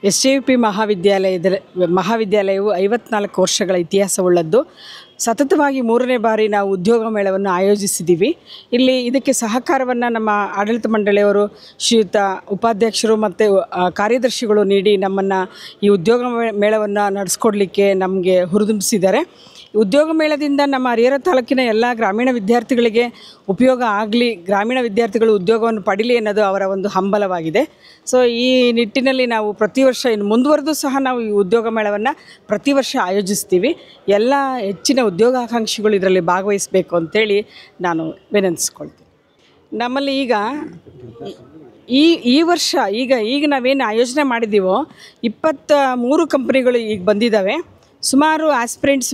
SJP ಮಹಾವಿದ್ಯಾಲಯವು 54 ವರ್ಷಗಳ ಇತಿಹಾಸವುಳ್ಳದ್ದು. ಸತತವಾಗಿ 3ನೇ ಬಾರಿ ನಾವು ಉದ್ಯೋಗ ಮೇಳವನ್ನು ಆಯೋಜಿಸಿದ್ದೀವಿ. ಇದಕ್ಕೆ ಸಹಕಾರವನ್ನು ನಮ್ಮ ಆಡಳಿತ ಮಂಡಳಿಯವರು, ಶ್ರೀಯುತ ಉಪಾಧ್ಯಕ್ಷರು ಮತ್ತು ಕಾರ್ಯದರ್ಶಿಗಳು ನೀಡಿ ನಮ್ಮನ್ನು ಈ ಉದ್ಯೋಗ ಮೇಳವನ್ನು ನಡೆಸ್ಕೊಡ್ಲಿಕ್ಕೆ ನಮಗೆ ಹುರಿದುಂಬಿಸಿದ್ದಾರೆ. ಉದ್ಯೋಗ ಮೇಳದಿಂದ ನಮ್ಮ ಹರಿಹರ ತಾಲೂಕಿನ ಎಲ್ಲ ಗ್ರಾಮೀಣ ವಿದ್ಯಾರ್ಥಿಗಳಿಗೆ ಉಪಯೋಗ ಆಗಲಿ, ಗ್ರಾಮೀಣ ವಿದ್ಯಾರ್ಥಿಗಳು ಉದ್ಯೋಗವನ್ನು ಪಡೀಲಿ ಅನ್ನೋದು ಅವರ ಒಂದು ಹಂಬಲವಾಗಿದೆ. ಸೊ ಈ ನಿಟ್ಟಿನಲ್ಲಿ ನಾವು ಪ್ರತಿ ವರ್ಷ ಇನ್ನು ಮುಂದುವರೆದು ಸಹ ನಾವು ಈ ಉದ್ಯೋಗ ಮೇಳವನ್ನು ಪ್ರತಿ ವರ್ಷ ಆಯೋಜಿಸ್ತೀವಿ. ಎಲ್ಲ ಹೆಚ್ಚಿನ ಉದ್ಯೋಗಾಕಾಂಕ್ಷಿಗಳು ಇದರಲ್ಲಿ ಭಾಗವಹಿಸಬೇಕು ಅಂತೇಳಿ ನಾನು ವಿನಂತಿಸ್ಕೊಳ್ತೀನಿ. ನಮ್ಮಲ್ಲಿ ಈ ವರ್ಷ ಈಗ ನಾವೇನು ಆಯೋಜನೆ ಮಾಡಿದ್ದೀವೋ 23 ಕಂಪ್ನಿಗಳು ಈಗ ಬಂದಿದ್ದಾವೆ. ಸುಮಾರು ಆಸ್ಪಿರೆಂಟ್ಸ್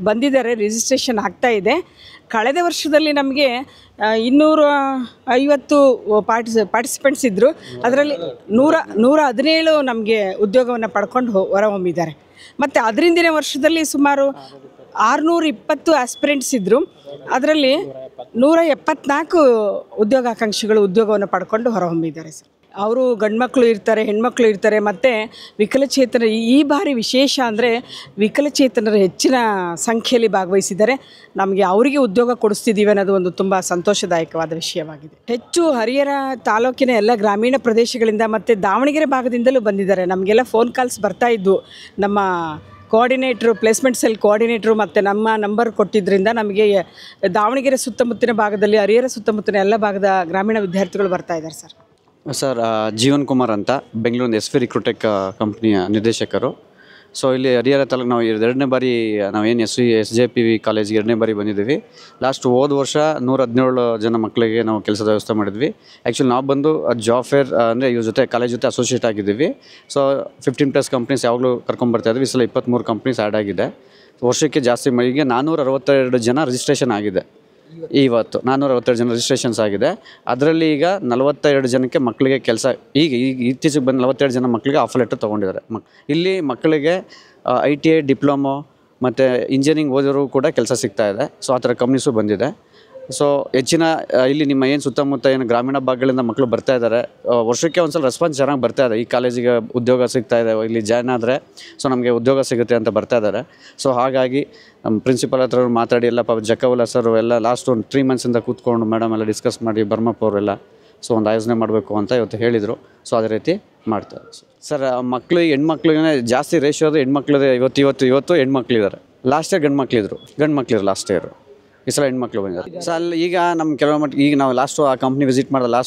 ಬಂದಿದ್ದಾರೆ, ರಿಜಿಸ್ಟ್ರೇಷನ್ ಆಗ್ತಾಯಿದೆ. ಕಳೆದ ವರ್ಷದಲ್ಲಿ ನಮಗೆ 250 ಪಾರ್ಟಿಸಿಪೆಂಟ್ಸ್ ಇದ್ದರು. ಅದರಲ್ಲಿ 117 ನಮಗೆ ಉದ್ಯೋಗವನ್ನು ಪಡ್ಕೊಂಡು ಹೊರಹೊಮ್ಮಿದ್ದಾರೆ. ಮತ್ತು ಅದರಿಂದಿನ ವರ್ಷದಲ್ಲಿ ಸುಮಾರು 620 ಆಸ್ಪಿರೆಂಟ್ಸ್ ಇದ್ದರು. ಅದರಲ್ಲಿ 174 ಉದ್ಯೋಗಾಕಾಂಕ್ಷಿಗಳು ಉದ್ಯೋಗವನ್ನು ಪಡ್ಕೊಂಡು ಹೊರಹೊಮ್ಮಿದ್ದಾರೆ ಸರ್. ಅವರು ಗಂಡ್ಮಕ್ಳು ಇರ್ತಾರೆ, ಹೆಣ್ಮಕ್ಳು ಇರ್ತಾರೆ, ಮತ್ತು ವಿಕಲಚೇತನ. ಈ ಬಾರಿ ವಿಶೇಷ ಅಂದರೆ ವಿಕಲಚೇತನರು ಹೆಚ್ಚಿನ ಸಂಖ್ಯೆಯಲ್ಲಿ ಭಾಗವಹಿಸಿದ್ದಾರೆ. ನಮಗೆ ಅವರಿಗೆ ಉದ್ಯೋಗ ಕೊಡಿಸ್ತಿದ್ದೀವಿ ಅನ್ನೋದು ಒಂದು ತುಂಬ ಸಂತೋಷದಾಯಕವಾದ ವಿಷಯವಾಗಿದೆ. ಹೆಚ್ಚು ಹರಿಹರ ತಾಲೂಕಿನ ಎಲ್ಲ ಗ್ರಾಮೀಣ ಪ್ರದೇಶಗಳಿಂದ ಮತ್ತು ದಾವಣಗೆರೆ ಭಾಗದಿಂದಲೂ ಬಂದಿದ್ದಾರೆ. ನಮಗೆಲ್ಲ ಫೋನ್ ಕಾಲ್ಸ್ ಬರ್ತಾಯಿದ್ವು. ನಮ್ಮ ಕೋಆರ್ಡಿನೇಟ್ರು, ಪ್ಲೇಸ್ಮೆಂಟ್ ಸೆಲ್ ಕೋಆರ್ಡಿನೇಟ್ರು ಮತ್ತು ನಮ್ಮ ನಂಬರ್ ಕೊಟ್ಟಿದ್ದರಿಂದ ನಮಗೆ ದಾವಣಗೆರೆ ಸುತ್ತಮುತ್ತಿನ ಭಾಗದಲ್ಲಿ, ಹರಿಹರ ಸುತ್ತಮುತ್ತಿನ ಎಲ್ಲ ಭಾಗದ ಗ್ರಾಮೀಣ ವಿದ್ಯಾರ್ಥಿಗಳು ಬರ್ತಾಯಿದ್ದಾರೆ ಸರ್. ಸರ್, ಜೀವನ್ ಕುಮಾರ್ ಅಂತ, ಬೆಂಗಳೂರಿನ SV ರಿಕ್ರೂಟೆಕ್ ಕಂಪ್ನಿಯ ನಿರ್ದೇಶಕರು. ಸೊ ಇಲ್ಲಿ ಹರಿಹರ ತಾಲೂಕು ನಾವು 2ನೇ ಬಾರಿ ನಾವೇನು SJP ಕಾಲೇಜಿಗೆ 2ನೇ ಬಾರಿ ಬಂದಿದ್ದೀವಿ. ಹೋದ ವರ್ಷ 117 ಜನ ಮಕ್ಕಳಿಗೆ ನಾವು ಕೆಲಸದ ವ್ಯವಸ್ಥೆ ಮಾಡಿದ್ವಿ. ಆ್ಯಕ್ಚುಲಿ ನಾವು ಬಂದು ಜಾಬ್ ಫೇರ್ ಅಂದರೆ ಇವ್ರ ಜೊತೆ ಕಾಲೇಜ್ ಜೊತೆ ಅಸೋಸಿಯೇಟ್ ಆಗಿದ್ದೀವಿ. ಸೊ 15+ ಕಂಪ್ನೀಸ್ ಯಾವಾಗಲೂ ಕರ್ಕೊಂಬರ್ತಾಯಿದ್ವಿ. ಈ ಸಲ 23 ಕಂಪ್ನೀಸ್ ಆ್ಯಡ್ ಆಗಿದೆ. ವರ್ಷಕ್ಕೆ ಜಾಸ್ತಿ ಈಗ 462 ಜನ ರಿಜಿಸ್ಟ್ರೇಷನ್ ಆಗಿದೆ. ಇವತ್ತು 462 ಜನ ರಿಜಿಸ್ಟ್ರೇಷನ್ಸ್ ಆಗಿದೆ. ಅದರಲ್ಲಿ ಈಗ 42 ಜನಕ್ಕೆ ಮಕ್ಕಳಿಗೆ ಕೆಲಸ, ಈಗ ಇತ್ತೀಚೆಗೆ ಬಂದು 42 ಜನ ಮಕ್ಕಳಿಗೆ ಆಫರ್ ಲೆಟರ್ ತೊಗೊಂಡಿದ್ದಾರೆ. ಇಲ್ಲಿ ಮಕ್ಕಳಿಗೆ ITI ಡಿಪ್ಲೊಮೊ ಮತ್ತು ಇಂಜಿನಿಯರಿಂಗ್ ಓದೋರು ಕೂಡ ಕೆಲಸ ಸಿಗ್ತಾಯಿದೆ. ಸೊ ಆ ಥರ ಕಂಪ್ನೀಸು ಬಂದಿದೆ. ಸೊ ಹೆಚ್ಚಿನ ಇಲ್ಲಿ ನಿಮ್ಮ ಏನು ಸುತ್ತಮುತ್ತ ಏನು ಗ್ರಾಮೀಣ ಭಾಗಗಳಿಂದ ಮಕ್ಕಳು ಬರ್ತಾಯಿದ್ದಾರೆ. ವರ್ಷಕ್ಕೆ ಒಂದು ಸಲ ರೆಸ್ಪಾನ್ಸ್ ಚೆನ್ನಾಗಿ ಬರ್ತಾಯಿದೆ. ಈ ಕಾಲೇಜಿಗೆ ಉದ್ಯೋಗ ಸಿಗ್ತಾಯಿದೆ, ಇಲ್ಲಿ ಜಾಯ್ನ್ ಆದರೆ ಸೊ ನಮಗೆ ಉದ್ಯೋಗ ಸಿಗುತ್ತೆ ಅಂತ ಬರ್ತಾಯಿದ್ದಾರೆ. ಸೊ ಹಾಗಾಗಿ ನಮ್ಮ ಪ್ರಿನ್ಸಿಪಲ್ ಹತ್ರ ಮಾತಾಡಿ ಎಲ್ಲ ಜಕ್ಕವಲ್ಲ ಸರ್ ಎಲ್ಲ ಒಂದು 3 ಮಂತ್ಸಿಂದ ಕೂತ್ಕೊಂಡು ಮೇಡಮ್ ಎಲ್ಲ ಡಿಸ್ಕಸ್ ಮಾಡಿ ಬರ್ಮಪ್ಪ ಅವರೆಲ್ಲ ಸೊ ಒಂದು ಆಯೋಜನೆ ಮಾಡಬೇಕು ಅಂತ ಇವತ್ತು ಹೇಳಿದರು. ಸೊ ಅದೇ ರೀತಿ ಮಾಡ್ತಾರೆ ಸರ್. ಮಕ್ಕಳು ಹೆಣ್ಮಕ್ಳಿಗೆ ಜಾಸ್ತಿ ರೇಷಿಯೋದು ಹೆಣ್ಮಕ್ಳಿದೆ. ಇವತ್ತು ಹೆಣ್ಮಕ್ಳಿದ್ದಾರೆ. ಲಾಸ್ಟ್ ಇಯರ್ ಗಂಡು ಲಾಸ್ಟ್ ಇಯರು. ಈ ಸಲ ಹೆಣ್ಮಕ್ಳು ಬಂದಿದ್ದಾರೆ. ಸೊ ಅಲ್ಲಿ ಈಗ ನಮ್ಮ ಕೆಲವು ಮಟ್ಟಿಗೆ ಈಗ ನಾವು ಆ ಕಂಪ್ನಿ ವಿಸಿಟ್ ಮಾಡಿದ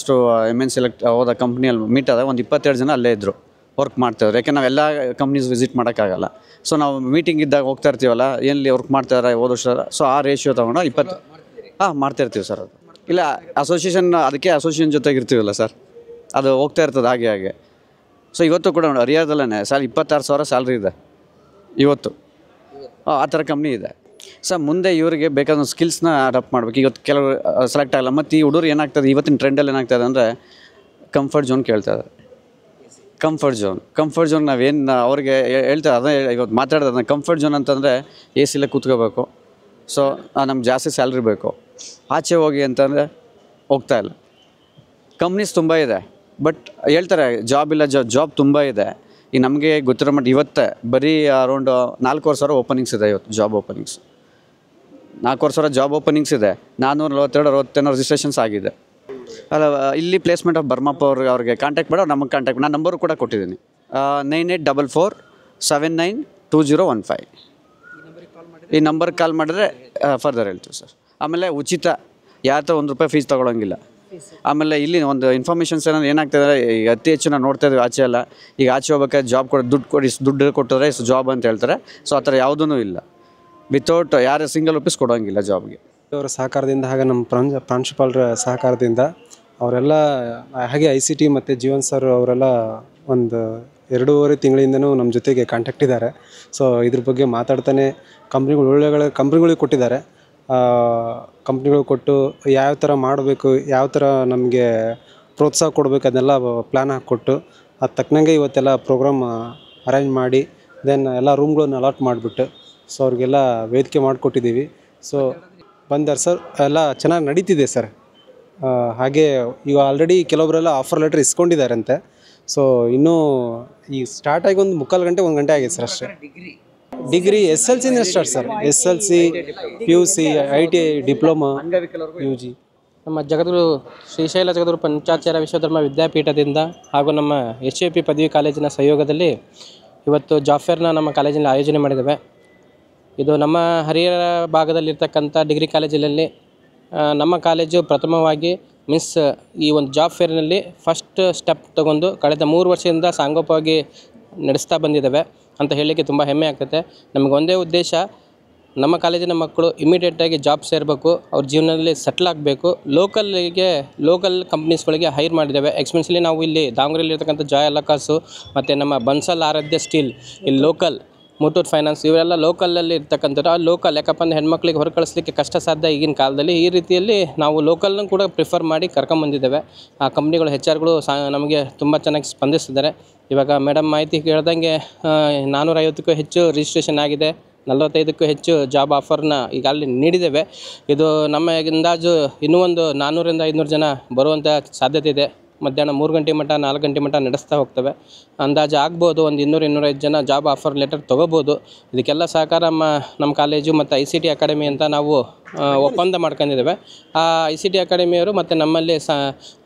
MNC ಹೋದ ಕಂಪ್ನಿಯಲ್ಲಿ ಮೀಟ್ ಆದಾಗ ಒಂದು 22 ಜನ ಅಲ್ಲೇ ಇದ್ದರು, ವರ್ಕ್ ಮಾಡ್ತಾಯಿದ್ರು. ಯಾಕೆ ನಾವೆಲ್ಲ ಕಂಪ್ನೀಸ್ ವಿಸಿಟ್ ಮಾಡೋಕ್ಕಾಗಲ್ಲ. ಸೊ ನಾವು ಮೀಟಿಂಗ್ ಇದ್ದಾಗ ಹೋಗ್ತಾ ಇರ್ತೀವಲ್ಲ, ಎಲ್ಲಿ ವರ್ಕ್ ಮಾಡ್ತಾಯಿದ್ದಾರೆ ಓದೋ ವರ್ಷ. ಸೊ ಆ ರೇಷಿಯೋ ತೊಗೊಂಡು 20 ಮಾಡ್ತಾಯಿರ್ತೀವಿ ಸರ್. ಅದು ಇಲ್ಲ ಅಸೋಸಿಯೇಷನ್ ಜೊತೆಗೆ ಇರ್ತೀವಲ್ಲ ಸರ್, ಅದು ಹೋಗ್ತಾ ಇರ್ತದೆ ಹಾಗೆ. ಸೊ ಇವತ್ತು ಕೂಡ ಹರಿಹರದಲ್ಲೇ ಸರ್ 26,000 ಸ್ಯಾಲ್ರಿ ಇದೆ ಇವತ್ತು. ಆ ಥರ ಕಂಪ್ನಿ ಇದೆ. ಸರ್ ಮುಂದೆ ಇವರಿಗೆ ಬೇಕಾದ ಸ್ಕಿಲ್ಸ್ನ ಅಡಾಪ್ಟ್ ಮಾಡಬೇಕು. ಇವತ್ತು ಕೆಲವರು ಸೆಲೆಕ್ಟ್ ಆಗಲ್ಲ. ಮತ್ತು ಈ ಹುಡುಗರು ಏನಾಗ್ತದೆ, ಇವತ್ತಿನ ಟ್ರೆಂಡಲ್ಲಿ ಏನಾಗ್ತದೆ ಅಂದರೆ ಕಂಫರ್ಟ್ ಝೋನ್ ಕೇಳ್ತಾರೆ. ಕಂಫರ್ಟ್ ಝೋನ್ ನಾವೇನು ಅವ್ರಿಗೆ ಹೇಳ್ತಾರೆ ಅದೇ ಇವತ್ತು ಮಾತಾಡೋದು. ಕಂಫರ್ಟ್ ಝೋನ್ ಅಂತಂದರೆ AC ಕೂತ್ಕೋಬೇಕು. ಸೊ ನಮ್ಗೆ ಜಾಸ್ತಿ ಸ್ಯಾಲ್ರಿ ಬೇಕು. ಆಚೆ ಹೋಗಿ ಅಂತಂದರೆ ಹೋಗ್ತಾಯಿಲ್ಲ. ಕಂಪ್ನೀಸ್ ತುಂಬ ಇದೆ, ಬಟ್ ಹೇಳ್ತಾರೆ ಜಾಬ್ ತುಂಬ ಇದೆ. ಈಗ ನಮಗೆ ಗೊತ್ತಿರೋ ಮಟ್ಟ ಇವತ್ತೇ ಬರೀ ಅರೌಂಡ್ 4,000 ಓಪನಿಂಗ್ಸ್ ಇದೆ. ಇವತ್ತು ಜಾಬ್ ಓಪನಿಂಗ್ಸ್ 4,000 ಜಾಬ್ ಓಪನಿಂಗ್ಸ್ ಇದೆ. 442 ರಿಜಿಸ್ಟ್ರೇಷನ್ಸ್ ಆಗಿದೆ. ಅಲ್ಲ, ಇಲ್ಲಿ ಪ್ಲೇಸ್ಮೆಂಟ್ ಆಫ್ ಬರ್ಮಪ್ಪ ಅವ್ರಿಗೆ ಕಾಂಟ್ಯಾಕ್ಟ್ ಮಾಡೋ, ನಮಗೆ ಕಾಂಟ್ಯಾಕ್ಟ್ ನಾನು ನಂಬರು ಕೂಡ ಕೊಟ್ಟಿದ್ದೀನಿ. 9844792015 ಈ ನಂಬರ್ಗೆ ಕಾಲ್ ಮಾಡಿದ್ರೆ ಫರ್ದರ್ ಹೇಳ್ತೀವಿ ಸರ್. ಆಮೇಲೆ ಉಚಿತ, ಯಾರ ಹತ್ರ ₹1 ಫೀಸ್ ತೊಗೊಳಂಗಿಲ್ಲ. ಆಮೇಲೆ ಇಲ್ಲಿ ಒಂದು ಇನ್ಫಾರ್ಮೇಷನ್ಸ್ ಏನಾಗ್ತದೆ, ಈಗ ಅತಿ ಹೆಚ್ಚು ನಾವು ನೋಡ್ತಾ ಇದ್ದೀವಿ ಆಚೆ ಎಲ್ಲ. ಈಗ ಆಚೆ ಹೋಗ್ಬೇಕಾದ್ರೆ ಜಾಬ್ ದುಡ್ಡು ಕೊಟ್ಟಿದ್ರೆ ಜಾಬ್ ಅಂತ ಹೇಳ್ತಾರೆ. ಸೊ ಆ ಥರ ಯಾವುದೂ ಇಲ್ಲ. ವಿತೌಟ್ ಯಾರು ₹1 ಕೊಡೋಂಗಿಲ್ಲ ಜಾಬ್ಗೆ. ಅವರ ಸಹಕಾರದಿಂದ ಹಾಗೆ ನಮ್ಮ ಪ್ರಾಂಶುಪಾಲರ ಸಹಕಾರದಿಂದ ಅವರೆಲ್ಲ ಹಾಗೆ ICT ಮತ್ತು ಜೀವನ್ ಸರ್ ಅವರೆಲ್ಲ ಒಂದು 2.5 ತಿಂಗಳಿಂದನೂ ನಮ್ಮ ಜೊತೆಗೆ ಕಾಂಟ್ಯಾಕ್ಟ್ ಇದ್ದಾರೆ. ಸೊ ಇದ್ರ ಬಗ್ಗೆ ಮಾತಾಡ್ತಾನೆ ಒಳ್ಳೆ ಕಂಪ್ನಿಗಳಿಗೆ ಕೊಟ್ಟಿದ್ದಾರೆ. ಕಂಪ್ನಿಗಳು ಕೊಟ್ಟು ಯಾವ ಥರ ಮಾಡಬೇಕು, ಯಾವ ಥರ ನಮಗೆ ಪ್ರೋತ್ಸಾಹ ಕೊಡಬೇಕು ಅದನ್ನೆಲ್ಲ ಪ್ಲ್ಯಾನ್ ಹಾಕ್ಕೊಟ್ಟು ಅದು ತಕ್ಕನಂಗೆ ಇವತ್ತೆಲ್ಲ ಪ್ರೋಗ್ರಾಮ್ ಅರೇಂಜ್ ಮಾಡಿ ದೆನ್ ಎಲ್ಲ ರೂಮ್ಗಳನ್ನು ಅಲಾಟ್ ಮಾಡಿಬಿಟ್ಟು ಸೊ ಅವ್ರಿಗೆಲ್ಲ ವೇದಿಕೆ ಮಾಡಿಕೊಟ್ಟಿದ್ದೀವಿ. ಸೊ ಬಂದಾರೆ ಸರ್, ಎಲ್ಲ ಚೆನ್ನಾಗಿ ನಡೀತಿದೆ ಸರ್. ಹಾಗೆ ಈಗ ಆಲ್ರೆಡಿ ಕೆಲವೊಬ್ಬರೆಲ್ಲ ಆಫರ್ ಲೆಟರ್ ಇಸ್ಕೊಂಡಿದ್ದಾರಂತೆ. ಸೊ ಇನ್ನೂ ಈಗ ಸ್ಟಾರ್ಟ್ ಆಗಿ ಒಂದು 1 ಆಗಿದೆ ಸರ್ ಅಷ್ಟೇ. ಡಿಗ್ರಿ SLCನೇ start sir, SLC, PUC, ITI, diploma, UG. ನಮ್ಮ ಜಗದ್ಗುರು ಶ್ರೀಶೈಲ ಜಗದ್ಗುರು ಪಂಚಾಚಾರ್ಯ ವಿಶ್ವಧರ್ಮ ವಿದ್ಯಾಪೀಠದಿಂದ ಹಾಗೂ ನಮ್ಮ HAP ಪದವಿ ಕಾಲೇಜಿನ ಸಹಯೋಗದಲ್ಲಿ ಇವತ್ತು ಜಾಬ್ ಫೇರ್ನ ನಮ್ಮ ಕಾಲೇಜಿನಲ್ಲಿ ಆಯೋಜನೆ ಮಾಡಿದ್ದೇವೆ. ಇದು ನಮ್ಮ ಹರಿಹರ ಭಾಗದಲ್ಲಿರ್ತಕ್ಕಂಥ ಡಿಗ್ರಿ ಕಾಲೇಜಿನಲ್ಲಿ ನಮ್ಮ ಕಾಲೇಜು ಪ್ರಥಮವಾಗಿ ಈ ಒಂದು ಜಾಬ್ ಫೇರ್ನಲ್ಲಿ ಫಸ್ಟ್ ಸ್ಟೆಪ್ ತಗೊಂಡು ಕಳೆದ 3 ವರ್ಷದಿಂದ ಸಾಂಗೋಪವಾಗಿ ನಡೆಸ್ತಾ ಬಂದಿದ್ದೇವೆ ಅಂತ ಹೇಳಲಿಕ್ಕೆ ತುಂಬ ಹೆಮ್ಮೆ ಆಗ್ತದೆ. ನಮಗೆ ಒಂದೇ ಉದ್ದೇಶ, ನಮ್ಮ ಕಾಲೇಜಿನ ಮಕ್ಕಳು ಇಮಿಡಿಯೇಟಾಗಿ ಜಾಬ್ ಸೇರಬೇಕು, ಅವ್ರ ಜೀವನದಲ್ಲಿ ಸೆಟ್ಲ್ ಆಗಬೇಕು. ಲೋಕಲ್ ಕಂಪ್ನೀಸ್ಗಳಿಗೆ ಹೈರ್ ಮಾಡಿದ್ದೇವೆ. ಎಕ್ಸ್ಪೆನ್ಷಲಿ ನಾವು ಇಲ್ಲಿ ದಾವಣಗೆರೆಯಲ್ಲಿರ್ತಕ್ಕಂಥ ಜಾಯ್ ಅಲಕಾಸು ಮತ್ತು ನಮ್ಮ ಬನ್ಸಲ್ ಆರಾಧ್ಯ ಸ್ಟೀಲ್, ಇಲ್ಲಿ ಲೋಕಲ್ ಮುತ್ತೂಟ್ ಫೈನಾನ್ಸ್, ಇವರೆಲ್ಲ ಲೋಕಲಲ್ಲಿ ಇರ್ತಕ್ಕಂಥದ್ದು. ಆ ಲೋಕಲ್ ಯಾಕಪ್ಪ ಅಂದರೆ ಹೆಣ್ಮಕ್ಳಿಗೆ ಹೊರ ಕಳಿಸ್ಲಿಕ್ಕೆ ಕಷ್ಟ ಸಾಧ್ಯ ಈಗಿನ ಕಾಲದಲ್ಲಿ. ಈ ರೀತಿಯಲ್ಲಿ ನಾವು ಲೋಕಲ್ನ ಕೂಡ ಪ್ರಿಫರ್ ಮಾಡಿ ಕರ್ಕೊಂಬಂದಿದ್ದೇವೆ. ಆ ಕಂಪ್ನಿಗಳು HR ನಮಗೆ ತುಂಬ ಚೆನ್ನಾಗಿ ಸ್ಪಂದಿಸಿದ್ದಾರೆ. ಇವಾಗ ಮೇಡಮ್ ಮಾಹಿತಿ ಕೇಳ್ದಂಗೆ 450ಕ್ಕೂ ಹೆಚ್ಚು ರಿಜಿಸ್ಟ್ರೇಷನ್ ಆಗಿದೆ, 45ಕ್ಕೂ ಹೆಚ್ಚು ಜಾಬ್ ಆಫರ್ನ ಈಗಾಗಲೇ ನೀಡಿದ್ದೇವೆ. ಇದು ನಮ್ಮ ಅಂದಾಜು ಇನ್ನೂ ಒಂದು 400-500 ಜನ ಬರುವಂಥ ಸಾಧ್ಯತೆ ಇದೆ. ಮಧ್ಯಾಹ್ನ 3 ಗಂಟೆ ಮಟ್ಟ 4 ಗಂಟೆ ಮಟ್ಟ ನಡೆಸ್ತಾ ಹೋಗ್ತವೆ. ಅಂದಾಜು ಆಗ್ಬೋದು ಒಂದು 200-205 ಜನ ಜಾಬ್ ಆಫರ್ ಲೆಟರ್ ತೊಗೋಬೋದು. ಇದಕ್ಕೆಲ್ಲ ಸಹಕಾರ ನಮ್ಮ ಕಾಲೇಜು ಮತ್ತು ICT ಅಕಾಡೆಮಿ ಅಂತ ನಾವು ಒಪ್ಪಂದ ಮಾಡ್ಕೊಂಡಿದ್ದೇವೆ. ಆ ICT ಅಕಾಡೆಮಿಯವರು ಮತ್ತು ನಮ್ಮಲ್ಲಿ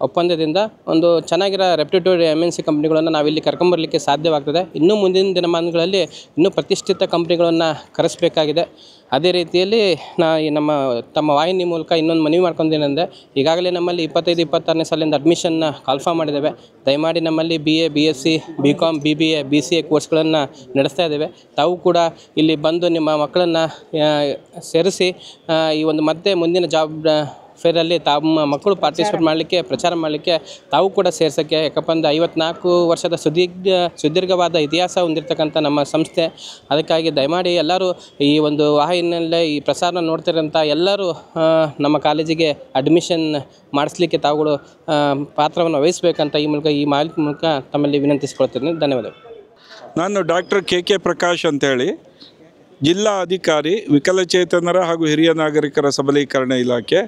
ಒಪ್ಪಂದದಿಂದ ಒಂದು ಚೆನ್ನಾಗಿರೋ ರೆಪ್ಯೂಟೆಡ್ MNC ಕಂಪ್ನಿಗಳನ್ನು ನಾವಿಲ್ಲಿ ಕರ್ಕೊಂಬರಲಿಕ್ಕೆ ಸಾಧ್ಯವಾಗ್ತದೆ. ಇನ್ನೂ ಮುಂದಿನ ದಿನಮಾನಗಳಲ್ಲಿ ಇನ್ನೂ ಪ್ರತಿಷ್ಠಿತ ಕಂಪ್ನಿಗಳನ್ನು ಕರೆಸಬೇಕಾಗಿದೆ. ಅದೇ ರೀತಿಯಲ್ಲಿ ತಮ್ಮ ವಾಹಿನಿ ಮೂಲಕ ಇನ್ನೊಂದು ಮನವಿ ಮಾಡ್ಕೊಂಡೇನೆಂದರೆ, ಈಗಾಗಲೇ ನಮ್ಮಲ್ಲಿ 25-26ನೇ ಸಾಲಿಂದ ಅಡ್ಮಿಷನ್ನ ಕಾಲ್ಫಾರ್ಮ್ ಮಾಡಿದ್ದೇವೆ. ದಯಮಾಡಿ ನಮ್ಮಲ್ಲಿ BA, BSc, BCom, BBA, BCA ಕೋರ್ಸ್ಗಳನ್ನು ನಡೆಸ್ತಾ ಇದ್ದೇವೆ. ತಾವು ಕೂಡ ಇಲ್ಲಿ ಬಂದು ನಿಮ್ಮ ಮಕ್ಕಳನ್ನು ಸೇರಿಸಿ ಈ ಒಂದು ಮತ್ತೆ ಮುಂದಿನ ಜಾಬ್ ಫೇರಲ್ಲಿ ತಮ್ಮ ಮಕ್ಕಳು ಪಾರ್ಟಿಸಿಪೇಟ್ ಮಾಡಲಿಕ್ಕೆ, ಪ್ರಚಾರ ಮಾಡಲಿಕ್ಕೆ ತಾವು ಕೂಡ ಸೇರ್ಸೋಕ್ಕೆ. ಯಾಕಪ್ಪ ಅಂದರೆ 54 ವರ್ಷದ ಸುದೀರ್ಘವಾದ ಇತಿಹಾಸ ಹೊಂದಿರತಕ್ಕಂಥ ನಮ್ಮ ಸಂಸ್ಥೆ. ಅದಕ್ಕಾಗಿ ದಯಮಾಡಿ ಎಲ್ಲರೂ ಈ ಒಂದು ವಾಹಿನಿಯಲ್ಲೇ ಈ ಪ್ರಸಾರನ ನೋಡ್ತಿರೋಂಥ ಎಲ್ಲರೂ ನಮ್ಮ ಕಾಲೇಜಿಗೆ ಅಡ್ಮಿಷನ್ ಮಾಡಿಸ್ಲಿಕ್ಕೆ ತಾವುಗಳು ಪಾತ್ರವನ್ನು ವಹಿಸಬೇಕಂತ ಈ ಮಾಹಿತಿ ಮೂಲಕ ತಮ್ಮಲ್ಲಿ ವಿನಂತಿಸ್ಕೊಳ್ತೀನಿ. ಧನ್ಯವಾದಗಳು. ನಾನು ಡಾಕ್ಟರ್ KK ಪ್ರಕಾಶ್ ಅಂತೇಳಿ, ಜಿಲ್ಲಾ ಅಧಿಕಾರಿ ವಿಕಲಚೇತನರ ಹಾಗೂ ಹಿರಿಯ ನಾಗರಿಕರ ಸಬಲೀಕರಣ ಇಲಾಖೆ.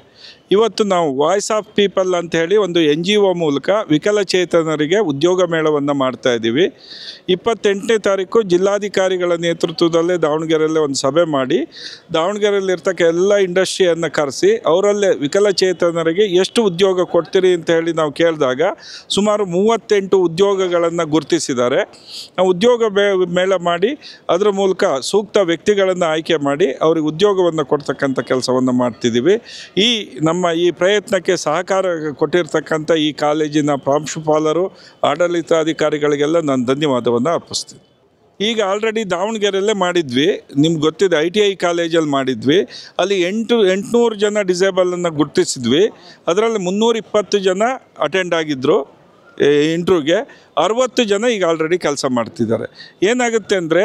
ಇವತ್ತು ನಾವು ವಾಯ್ಸ್ ಆಫ್ ಪೀಪಲ್ ಅಂತ ಹೇಳಿ ಒಂದು NGO ಮೂಲಕ ವಿಕಲಚೇತನರಿಗೆ ಉದ್ಯೋಗ ಮೇಳವನ್ನು ಮಾಡ್ತಾ ಇದ್ದೀವಿ. 28ನೇ ತಾರೀಕು ಜಿಲ್ಲಾಧಿಕಾರಿಗಳ ನೇತೃತ್ವದಲ್ಲೇ ದಾವಣಗೆರೆಯಲ್ಲೇ ಒಂದು ಸಭೆ ಮಾಡಿ, ದಾವಣಗೆರೆಯಲ್ಲಿರ್ತಕ್ಕ ಎಲ್ಲ ಇಂಡಸ್ಟ್ರಿಯನ್ನು ಕರೆಸಿ ಅವರಲ್ಲೇ ವಿಕಲಚೇತನರಿಗೆ ಎಷ್ಟು ಉದ್ಯೋಗ ಕೊಡ್ತೀರಿ ಅಂತ ಹೇಳಿ ನಾವು ಕೇಳಿದಾಗ ಸುಮಾರು 38 ಉದ್ಯೋಗಗಳನ್ನು ಗುರುತಿಸಿದ್ದಾರೆ. ನಾವು ಉದ್ಯೋಗ ಮೇಳ ಮಾಡಿ ಅದರ ಮೂಲಕ ಸೂಕ್ತ ವ್ಯಕ್ತಿಗಳನ್ನು ಆಯ್ಕೆ ಮಾಡಿ ಅವ್ರಿಗೆ ಉದ್ಯೋಗವನ್ನು ಕೊಡ್ತಕ್ಕಂಥ ಕೆಲಸವನ್ನು ಮಾಡ್ತಿದ್ದೀವಿ. ನಮ್ಮ ಈ ಪ್ರಯತ್ನಕ್ಕೆ ಸಹಕಾರ ಕೊಟ್ಟಿರ್ತಕ್ಕಂಥ ಈ ಕಾಲೇಜಿನ ಪ್ರಾಂಶುಪಾಲರು, ಆಡಳಿತಾಧಿಕಾರಿಗಳಿಗೆಲ್ಲ ನಾನು ಧನ್ಯವಾದವನ್ನು ಅರ್ಪಿಸ್ತೀನಿ. ಈಗ ಆಲ್ರೆಡಿ ದಾವಣಗೆರೆಯಲ್ಲೇ ಮಾಡಿದ್ವಿ, ನಿಮ್ಗೆ ಗೊತ್ತಿದೆ ITI ಕಾಲೇಜಲ್ಲಿ ಮಾಡಿದ್ವಿ. ಅಲ್ಲಿ 800 ಜನ ಡಿಸೇಬಲನ್ನು ಗುರುತಿಸಿದ್ವಿ. ಅದರಲ್ಲಿ 320 ಜನ ಅಟೆಂಡ್ ಆಗಿದ್ದರು ಇಂಟ್ರ್ಯೂಗೆ. 60 ಜನ ಈಗ ಆಲ್ರೆಡಿ ಕೆಲಸ ಮಾಡ್ತಿದ್ದಾರೆ. ಏನಾಗುತ್ತೆ ಅಂದರೆ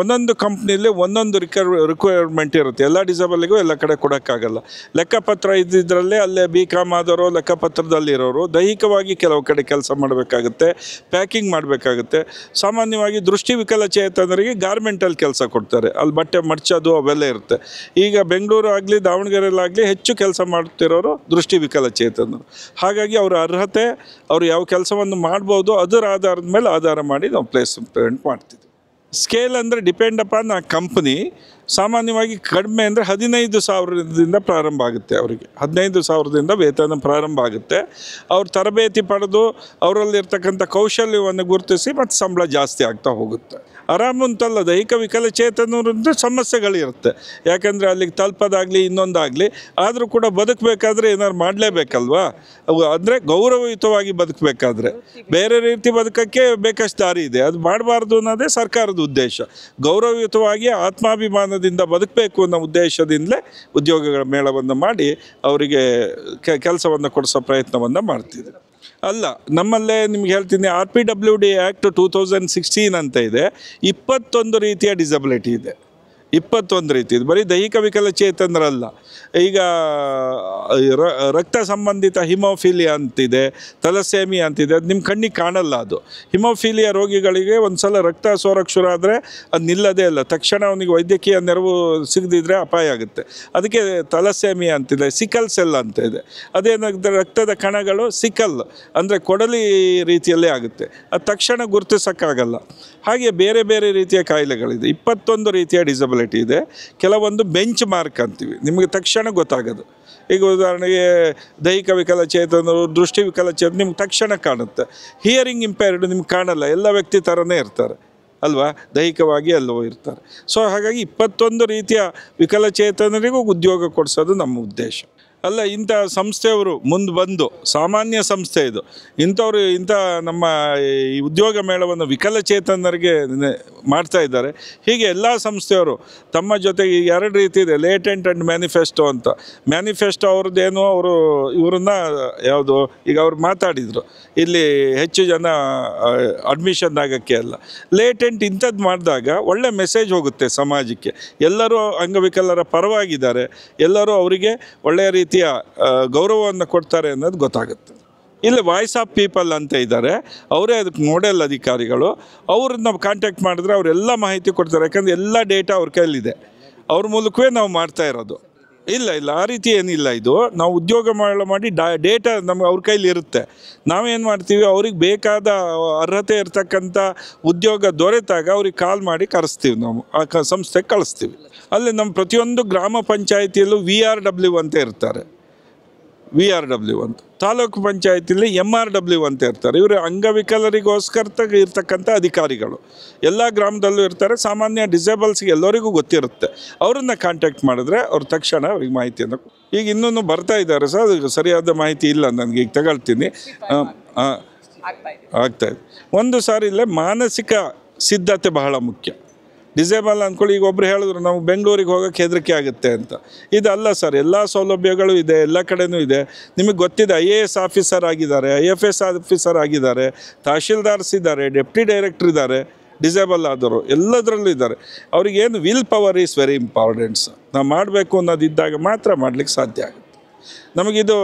ಒಂದೊಂದು ಕಂಪ್ನಿಯಲ್ಲಿ ಒಂದೊಂದು ರಿಕ್ವೈರ್ಮೆಂಟ್ ಇರುತ್ತೆ. ಎಲ್ಲ ಡಿಸೇಬಲ್ಗೂ ಎಲ್ಲ ಕಡೆ ಕೊಡೋಕ್ಕಾಗಲ್ಲ. ಲೆಕ್ಕಪತ್ರ ಇದ್ದಿದ್ದರಲ್ಲೇ ಅಲ್ಲೇ BCom ಆದವರು, ಲೆಕ್ಕಪತ್ರದಲ್ಲಿರೋರು ದೈಹಿಕವಾಗಿ ಕೆಲವು ಕಡೆ ಕೆಲಸ ಮಾಡಬೇಕಾಗುತ್ತೆ, ಪ್ಯಾಕಿಂಗ್ ಮಾಡಬೇಕಾಗುತ್ತೆ. ಸಾಮಾನ್ಯವಾಗಿ ದೃಷ್ಟಿ ವಿಕಲಚೇತನರಿಗೆ ಗಾರ್ಮೆಂಟಲ್ಲಿ ಕೆಲಸ ಕೊಡ್ತಾರೆ, ಅಲ್ಲಿ ಬಟ್ಟೆ ಮಡ್ಚೋದು ಅವೆಲ್ಲ ಇರುತ್ತೆ. ಈಗ ಬೆಂಗಳೂರು ಆಗಲಿ ದಾವಣಗೆರೆಯಲ್ಲಾಗಲಿ ಹೆಚ್ಚು ಕೆಲಸ ಮಾಡ್ತಿರೋರು ದೃಷ್ಟಿ ವಿಕಲಚೇತನರು. ಹಾಗಾಗಿ ಅವರ ಅರ್ಹತೆ, ಅವರು ಯಾವ ಕೆಲಸವನ್ನು ಮಾಡ್ಬೋದು ಅದರ ಆಧಾರದ ಮೇಲೆ ಆಧಾರ ಮಾಡಿ ನಾವು ಪ್ಲೇಸ್ಮೆಂಟ್ ಮಾಡ್ತಿದ್ವಿ. ಸ್ಕೇಲ್ ಅಂದರೆ ಡಿಪೆಂಡ್ ಅಪಾನ್ ಆ ಕಂಪ್ನಿ. ಸಾಮಾನ್ಯವಾಗಿ ಕಡಿಮೆ ಅಂದರೆ 15,000ದಿಂದ ಪ್ರಾರಂಭ ಆಗುತ್ತೆ. ಅವರಿಗೆ 15,000ದಿಂದ ವೇತನ ಪ್ರಾರಂಭ ಆಗುತ್ತೆ. ಅವ್ರು ತರಬೇತಿ ಪಡೆದು ಅವರಲ್ಲಿರ್ತಕ್ಕಂಥ ಕೌಶಲ್ಯವನ್ನು ಗುರುತಿಸಿ ಮತ್ತು ಸಂಬಳ ಜಾಸ್ತಿ ಆಗ್ತಾ ಹೋಗುತ್ತೆ. ಆರಾಮಂತಲ್ಲ, ದೈಹಿಕ ವಿಕಲಚೇತನರಿಂದ ಸಮಸ್ಯೆಗಳಿರುತ್ತೆ. ಯಾಕಂದರೆ ಅಲ್ಲಿಗೆ ತಲುಪೋದಾಗಲಿ ಇನ್ನೊಂದಾಗಲಿ, ಆದರೂ ಕೂಡ ಬದುಕಬೇಕಾದ್ರೆ ಏನಾದ್ರು ಮಾಡಲೇಬೇಕಲ್ವಾ. ಅಂದರೆ ಗೌರವಯುತವಾಗಿ ಬದುಕಬೇಕಾದ್ರೆ ಬೇರೆ ರೀತಿ ಬದುಕೋಕ್ಕೆ ಬೇಕಷ್ಟು ದಾರಿ ಇದೆ, ಅದು ಮಾಡಬಾರ್ದು ಅನ್ನೋದೇ ಸರ್ಕಾರದ ಉದ್ದೇಶ. ಗೌರವಯುತವಾಗಿ ಆತ್ಮಾಭಿಮಾನದಿಂದ ಬದುಕಬೇಕು ಅನ್ನೋ ಉದ್ದೇಶದಿಂದಲೇ ಉದ್ಯೋಗಗಳ ಮೇಳವನ್ನು ಮಾಡಿ ಅವರಿಗೆ ಕೆಲಸವನ್ನು ಕೊಡಿಸೋ ಪ್ರಯತ್ನವನ್ನು ಮಾಡ್ತಿದೆ. ಅಲ್ಲ, ನಮ್ಮಲ್ಲೇ ನಿಮ್ಗೆ ಹೇಳ್ತೀನಿ, RPWD ಆ್ಯಕ್ಟ್ 2016 ಅಂತ ಇದೆ. 21 ರೀತಿಯ ಡಿಸಬಿಲಿಟಿ ಇದೆ. 21 ರೀತಿ ಇದು ಬರೀ ದೈಹಿಕ ವಿಕಲಚೇತನರಲ್ಲ. ಈಗ ರಕ್ತ ಸಂಬಂಧಿತ ಹಿಮೋಫಿಲಿಯಾ ಅಂತಿದೆ, ಥಲಸೇಮಿಯಾ ಅಂತಿದೆ. ಅದು ನಿಮ್ಮ ಕಣ್ಣಿಗೆ ಕಾಣಲ್ಲ. ಅದು ಹಿಮೋಫಿಲಿಯಾ ರೋಗಿಗಳಿಗೆ ಒಂದು ಸಲ ರಕ್ತ ಸೋರಕ್ಕೆ ಶುರು ಆದರೆ ಅದು ನಿಲ್ಲದೇ ಇಲ್ಲ. ತಕ್ಷಣ ಅವನಿಗೆ ವೈದ್ಯಕೀಯ ನೆರವು ಸಿಗದಿದ್ದರೆ ಅಪಾಯ ಆಗುತ್ತೆ. ಅದಕ್ಕೆ ಥಲಸೇಮಿಯಾ ಅಂತಿದೆ. ಸಿಕಲ್ ಸೆಲ್ ಅಂತ ಇದೆ. ಅದೇನಾಗುತ್ತೆ, ರಕ್ತದ ಕಣಗಳು ಸಿಕಲ್ ಅಂದರೆ ಕೊಡಲಿ ರೀತಿಯಲ್ಲೇ ಆಗುತ್ತೆ. ಅದು ತಕ್ಷಣ ಗುರುತಿಸೋಕ್ಕಾಗಲ್ಲ. ಹಾಗೆ ಬೇರೆ ಬೇರೆ ರೀತಿಯ ಕಾಯಿಲೆಗಳಿದೆ. 21 ರೀತಿಯ ಡಿಸಬಿಲಿಟಿ ಇದೆ. ಕೆಲವೊಂದು ಬೆಂಚ್ ಮಾರ್ಕ್ ಅಂತೀವಿ, ನಿಮಗೆ ತಕ್ಷಣ ಗೊತ್ತಾಗೋದು. ಈಗ ಉದಾಹರಣೆಗೆ ದೈಹಿಕ ವಿಕಲಚೇತನರು, ದೃಷ್ಟಿ ವಿಕಲಚೇತನ ನಿಮ್ಗೆ ತಕ್ಷಣ ಕಾಣುತ್ತೆ. ಹಿಯರಿಂಗ್ ಇಂಪೇರ್ಡ್ ನಿಮ್ಗೆ ಕಾಣಲ್ಲ, ಎಲ್ಲ ವ್ಯಕ್ತಿ ಥರನೇ ಇರ್ತಾರೆ ಅಲ್ವಾ, ದೈಹಿಕವಾಗಿ ಎಲ್ಲವೂ ಇರ್ತಾರೆ. ಸೊ ಹಾಗಾಗಿ 21 ರೀತಿಯ ವಿಕಲಚೇತನರಿಗೂ ಉದ್ಯೋಗ ಕೊಡಿಸೋದು ನಮ್ಮ ಉದ್ದೇಶ. ಅಲ್ಲ, ಇಂಥ ಸಂಸ್ಥೆಯವರು ಮುಂದೆ ಬಂದು, ಸಾಮಾನ್ಯ ಸಂಸ್ಥೆ ಇದು, ಇಂಥವ್ರು ಇಂಥ ನಮ್ಮ ಈ ಉದ್ಯೋಗ ಮೇಳವನ್ನು ವಿಕಲಚೇತನರಿಗೆ ಮಾಡ್ತಾ ಇದ್ದಾರೆ. ಹೀಗೆ ಎಲ್ಲ ಸಂಸ್ಥೆಯವರು ತಮ್ಮ ಜೊತೆಗೆ 2 ರೀತಿ ಇದೆ, ಲೇಟೆಂಟ್ ಆ್ಯಂಡ್ ಮ್ಯಾನಿಫೆಸ್ಟೋ ಅಂತ. ಮ್ಯಾನಿಫೆಸ್ಟೋ ಅವ್ರದ್ದೇನು, ಅವರು ಇವರನ್ನ ಯಾವುದು ಈಗ ಅವ್ರು ಮಾತಾಡಿದರು, ಇಲ್ಲಿ ಹೆಚ್ಚು ಜನ ಅಡ್ಮಿಷನ್ ಆಗೋಕ್ಕೆ ಅಲ್ಲ. ಲೇಟೆಂಟ್ ಇಂಥದ್ದು ಮಾಡಿದಾಗ ಒಳ್ಳೆ ಮೆಸೇಜ್ ಹೋಗುತ್ತೆ ಸಮಾಜಕ್ಕೆ. ಎಲ್ಲರೂ ಅಂಗವಿಕಲರ ಪರವಾಗಿದ್ದಾರೆ, ಎಲ್ಲರೂ ಅವರಿಗೆ ಒಳ್ಳೆಯ ರೀತಿಯ ಗೌರವವನ್ನು ಕೊಡ್ತಾರೆ ಅನ್ನೋದು ಗೊತ್ತಾಗುತ್ತೆ. ಇಲ್ಲಿ ವಾಯ್ಸ್ ಆಫ್ ಪೀಪಲ್ ಅಂತ ಇದ್ದಾರೆ, ಅವರೇ ಅದಕ್ಕೆ ನೋಡೆಲ್ ಅಧಿಕಾರಿಗಳು. ಅವ್ರನ್ನ ನಾವು ಕಾಂಟ್ಯಾಕ್ಟ್ ಮಾಡಿದ್ರೆ ಅವರೆಲ್ಲ ಮಾಹಿತಿ ಕೊಡ್ತಾರೆ. ಯಾಕಂದರೆ ಎಲ್ಲ ಡೇಟಾ ಅವ್ರ ಕೈಲಿದೆ, ಅವ್ರ ಮೂಲಕವೇ ನಾವು ಮಾಡ್ತಾ ಇರೋದು. ಇಲ್ಲ ಆ ರೀತಿ ಏನಿಲ್ಲ. ಇದು ನಾವು ಉದ್ಯೋಗ ಮಾಡಿ ಡೇಟಾ ನಮ್ಗೆ ಅವ್ರ ಕೈಲಿ ಇರುತ್ತೆ. ನಾವೇನು ಮಾಡ್ತೀವಿ, ಅವ್ರಿಗೆ ಬೇಕಾದ ಅರ್ಹತೆ ಇರ್ತಕ್ಕಂಥ ಉದ್ಯೋಗ ದೊರೆತಾಗ ಅವ್ರಿಗೆ ಕಾಲ್ ಮಾಡಿ ಕರೆಸ್ತೀವಿ, ನಾವು ಆ ಸಂಸ್ಥೆಗೆ ಕಳಿಸ್ತೀವಿ. ಅಲ್ಲಿ ನಮ್ಮ ಪ್ರತಿಯೊಂದು ಗ್ರಾಮ ಪಂಚಾಯಿತಿಯಲ್ಲೂ VRW ಅಂತ ಇರ್ತಾರೆ, VRW ಅಂತ. ತಾಲೂಕು ಪಂಚಾಯತಿಲಿ MRW ಅಂತ ಇರ್ತಾರೆ. ಇವರು ಅಂಗವಿಕಲರಿಗೋಸ್ಕರ ಇರ್ತಕ್ಕಂಥ ಅಧಿಕಾರಿಗಳು ಎಲ್ಲ ಗ್ರಾಮದಲ್ಲೂ ಇರ್ತಾರೆ. ಸಾಮಾನ್ಯ ಡಿಸೇಬಲ್ಸ್ಗೆ ಎಲ್ಲರಿಗೂ ಗೊತ್ತಿರುತ್ತೆ. ಅವರನ್ನು ಕಾಂಟ್ಯಾಕ್ಟ್ ಮಾಡಿದ್ರೆ ಅವ್ರು ತಕ್ಷಣ ಅವ್ರಿಗೆ ಮಾಹಿತಿಯನ್ನು ಈಗ ಇನ್ನೂ ಬರ್ತಾ ಇದ್ದಾರೆ ಸರ್. ಅದು ಸರಿಯಾದ ಮಾಹಿತಿ ಇಲ್ಲ ನನಗೆ, ಈಗ ತಗೊಳ್ತೀನಿ. ಆಗ್ತಾಯಿದೆ. ಒಂದು ಸಾರಿ ಇಲ್ಲೇ ಮಾನಸಿಕ ಸಿದ್ಧತೆ ಬಹಳ ಮುಖ್ಯ. ಡಿಸೇಬಲ್ ಅಂದ್ಕೊಳ್ಳಿ, ಈಗ ಒಬ್ರು ಹೇಳಿದ್ರು ನಾವು ಬೆಂಗಳೂರಿಗೆ ಹೋಗೋಕ್ಕೆ ಹೆದರಿಕೆ ಆಗುತ್ತೆ ಅಂತ. ಇದಲ್ಲ ಸರ್, ಎಲ್ಲ ಸೌಲಭ್ಯಗಳು ಇದೆ, ಎಲ್ಲ ಕಡೆನೂ ಇದೆ. ನಿಮಗೆ ಗೊತ್ತಿದೆ, IAS ಆಫೀಸರ್ ಆಗಿದ್ದಾರೆ, IFS ಆಫೀಸರ್ ಆಗಿದ್ದಾರೆ, ತಹಶೀಲ್ದಾರ್ಸ್ ಇದ್ದಾರೆ, ಡೆಪ್ಟಿ ಡೈರೆಕ್ಟರ್ ಇದ್ದಾರೆ, ಡಿಸೇಬಲ್ ಆದವರು ಎಲ್ಲದರಲ್ಲೂ ಇದ್ದಾರೆ. ಅವ್ರಿಗೇನು will power is very important sir. ನಾವು ಮಾಡಬೇಕು ಅನ್ನೋದಿದ್ದಾಗ ಮಾತ್ರ ಮಾಡಲಿಕ್ಕೆ ಸಾಧ್ಯ ಆಗುತ್ತೆ. ನಮಗಿದು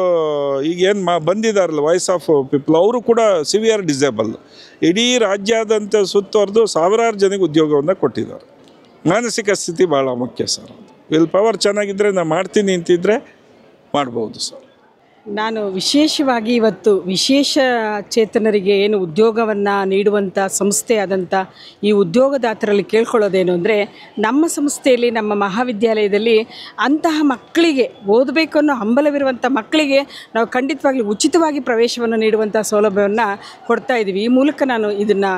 ಈಗೇನು ಬಂದಿದ್ದಾರಲ್ಲ ವಾಯ್ಸ್ ಆಫ್ ಪೀಪಲ್, ಅವರು ಕೂಡ ಸಿವಿಯರ್ ಡಿಸೇಬಲ್. ಇಡೀ ರಾಜ್ಯಾದ್ಯಂತ ಸುತ್ತುವರೆದು ಸಾವಿರಾರು ಜನಕ್ಕೆ ಉದ್ಯೋಗವನ್ನು ಕೊಟ್ಟಿದ್ದಾರೆ. ಮಾನಸಿಕ ಸ್ಥಿತಿ ಭಾಳ ಮುಖ್ಯ ಸರ್. ವಿಲ್ ಪವರ್ ಚೆನ್ನಾಗಿದ್ದರೆ ನಾನು ಮಾಡ್ತೀನಿ ಅಂತಿದ್ರೆ ಮಾಡ್ಬೋದು ಸರ್. ನಾನು ವಿಶೇಷವಾಗಿ ಇವತ್ತು ವಿಶೇಷ ಚೇತನರಿಗೆ ಏನು ಉದ್ಯೋಗವನ್ನು ನೀಡುವಂಥ ಸಂಸ್ಥೆಯಾದಂಥ ಈ ಉದ್ಯೋಗದಾತರಲ್ಲಿ ಕೇಳ್ಕೊಳ್ಳೋದೇನು ಅಂದರೆ, ನಮ್ಮ ಸಂಸ್ಥೆಯಲ್ಲಿ, ನಮ್ಮ ಮಹಾವಿದ್ಯಾಲಯದಲ್ಲಿ ಅಂತಹ ಮಕ್ಕಳಿಗೆ, ಓದಬೇಕು ಅನ್ನೋ ಹಂಬಲವಿರುವಂಥ ಮಕ್ಕಳಿಗೆ ನಾವು ಖಂಡಿತವಾಗ್ಲೂ ಉಚಿತವಾಗಿ ಪ್ರವೇಶವನ್ನು ನೀಡುವಂಥ ಸೌಲಭ್ಯವನ್ನು ಕೊಡ್ತಾ ಇದ್ದೀವಿ. ಈ ಮೂಲಕ ನಾನು ಇದನ್ನು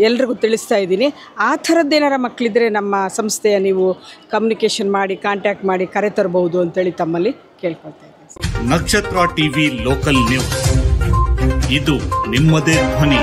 ಎಲ್ರಿಗೂ ತಿಳಿಸ್ತಾ ಇದ್ದೀನಿ. ಆ ಥರದ್ದೇನಾರ ಮಕ್ಕಳಿದ್ದರೆ ನಮ್ಮ ಸಂಸ್ಥೆಯ ನೀವು ಕಮ್ಯುನಿಕೇಷನ್ ಮಾಡಿ, ಕಾಂಟ್ಯಾಕ್ಟ್ ಮಾಡಿ ಕರೆ ತರಬಹುದು ಅಂತೇಳಿ ತಮ್ಮಲ್ಲಿ ಕೇಳ್ಕೊಳ್ತಾ ಇದ್ದೀನಿ. ನಕ್ಷತ್ರ ಟಿವಿ ಲೋಕಲ್ ನ್ಯೂಸ್, ಇದು ನಿಮ್ಮದೇ ಧ್ವನಿ.